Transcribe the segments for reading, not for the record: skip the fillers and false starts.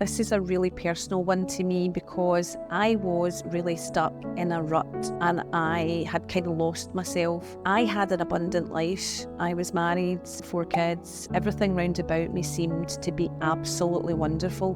This is a really personal one to me because I was really stuck in a rut and I had kind of lost myself. I had an abundant life. I was married, 4 kids. Everything round about me seemed to be absolutely wonderful,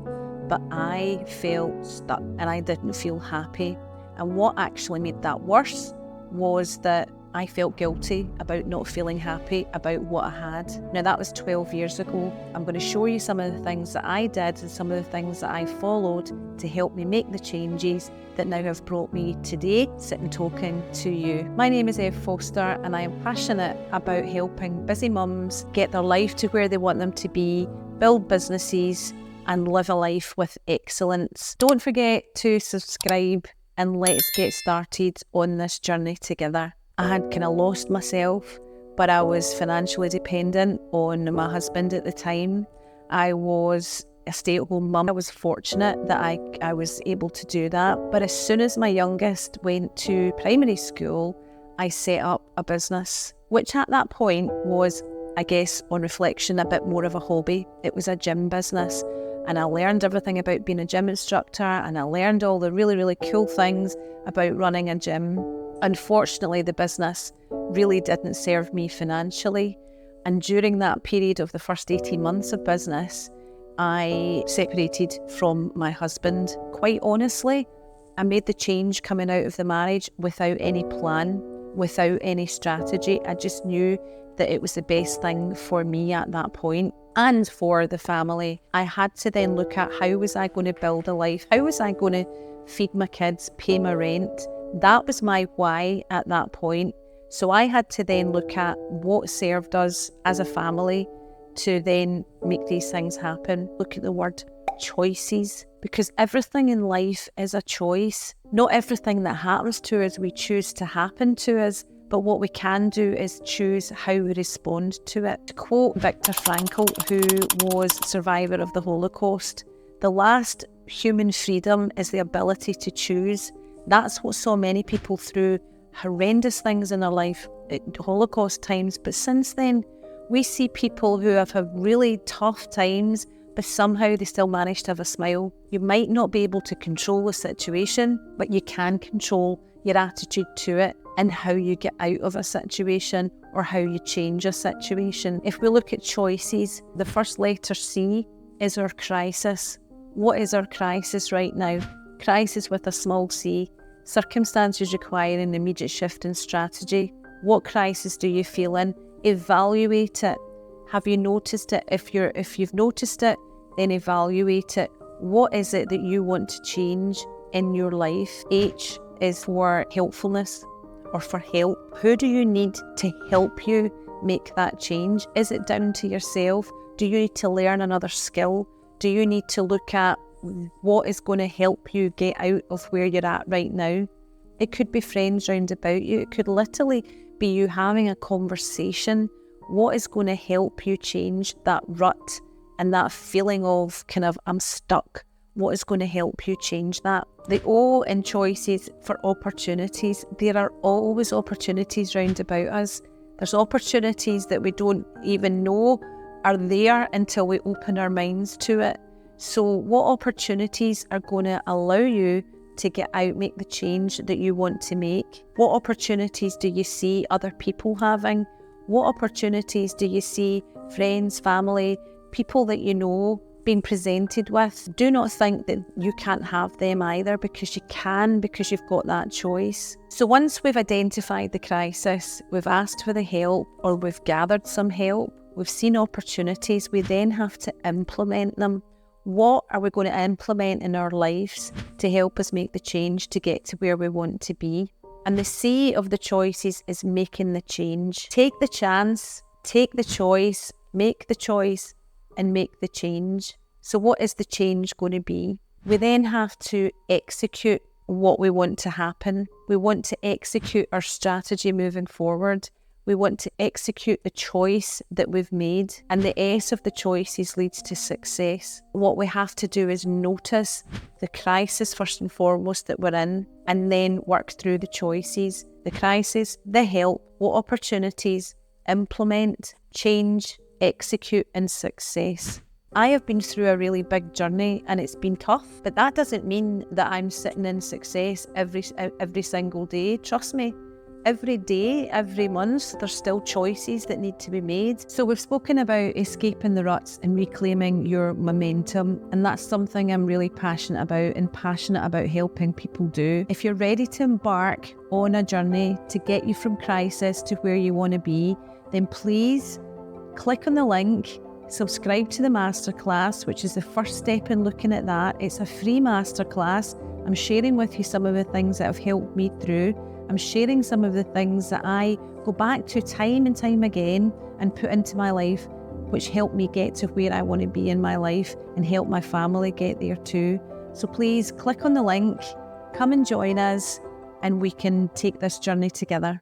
but I felt stuck and I didn't feel happy. And what actually made that worse was that I felt guilty about not feeling happy about what I had. Now that was 12 years ago. I'm going to show you some of the things that I did and some of the things that I followed to help me make the changes that now have brought me today, sitting talking to you. My name is Ev Foster and I am passionate about helping busy mums get their life to where they want them to be, build businesses and live a life with excellence. Don't forget to subscribe and let's get started on this journey together. I had kind of lost myself, but I was financially dependent on my husband at the time. I was a stay-at-home mum. I was fortunate that I was able to do that. But as soon as my youngest went to primary school, I set up a business, which at that point was, I guess, on reflection, a bit more of a hobby. It was a gym business. And I learned everything about being a gym instructor and I learned all the really, really cool things about running a gym. Unfortunately, the business really didn't serve me financially. And during that period of the first 18 months of business, I separated from my husband. Quite honestly, I made the change coming out of the marriage without any plan, without any strategy. I just knew that it was the best thing for me at that point and for the family. I had to then look at how was I going to build a life? How was I going to feed my kids, pay my rent? That was my why at that point. So I had to then look at what served us as a family to then make these things happen. Look at the word choices, because everything in life is a choice. Not everything that happens to us we choose to happen to us, but what we can do is choose how we respond to it. To quote Viktor Frankl, who was a survivor of the Holocaust, the last human freedom is the ability to choose. That's what saw many people through horrendous things in their life at Holocaust times. But since then, we see people who have had really tough times, but somehow they still manage to have a smile. You might not be able to control the situation, but you can control your attitude to it and how you get out of a situation or how you change a situation. If we look at choices, the first letter C is our crisis. What is our crisis right now? Crisis with a small c. Circumstances requiring an immediate shift in strategy. What crisis do you feel in? Evaluate it. Have you noticed it? If you've noticed it, then evaluate it. What is it that you want to change in your life? H is for helpfulness or for help. Who do you need to help you make that change? Is it down to yourself? Do you need to learn another skill? Do you need to look at what is going to help you get out of where you're at right now? It could be friends round about you. It could literally be you having a conversation. What is going to help you change that rut and that feeling of kind of I'm stuck? What is going to help you change that? The O in choices for opportunities. There are always opportunities round about us. There's opportunities that we don't even know are there until we open our minds to it. So what opportunities are going to allow you to get out, make the change that you want to make? What opportunities do you see other people having? What opportunities do you see friends, family, people that you know being presented with? Do not think that you can't have them either, because you can, because you've got that choice. So once we've identified the crisis, we've asked for the help or we've gathered some help, we've seen opportunities, we then have to implement them. What are we going to implement in our lives to help us make the change to get to where we want to be? And the C of the choices is making the change. Take the chance, take the choice, make the choice, and make the change. So what is the change going to be? We then have to execute what we want to happen. We want to execute our strategy moving forward. We want to execute the choice that we've made. And the S of the choices leads to success. What we have to do is notice the crisis first and foremost that we're in, and then work through the choices. The crisis, the help, what opportunities, implement, change, execute, and success. I have been through a really big journey and it's been tough, but that doesn't mean that I'm sitting in success every single day. Trust me. Every day, every month, there's still choices that need to be made. So we've spoken about escaping the ruts and reclaiming your momentum. And that's something I'm really passionate about and passionate about helping people do. If you're ready to embark on a journey to get you from crisis to where you want to be, then please click on the link, subscribe to the masterclass, which is the first step in looking at that. It's a free masterclass. I'm sharing with you some of the things that have helped me through. I'm sharing some of the things that I go back to time and time again and put into my life, which help me get to where I want to be in my life and help my family get there too. So please click on the link, come and join us, and we can take this journey together.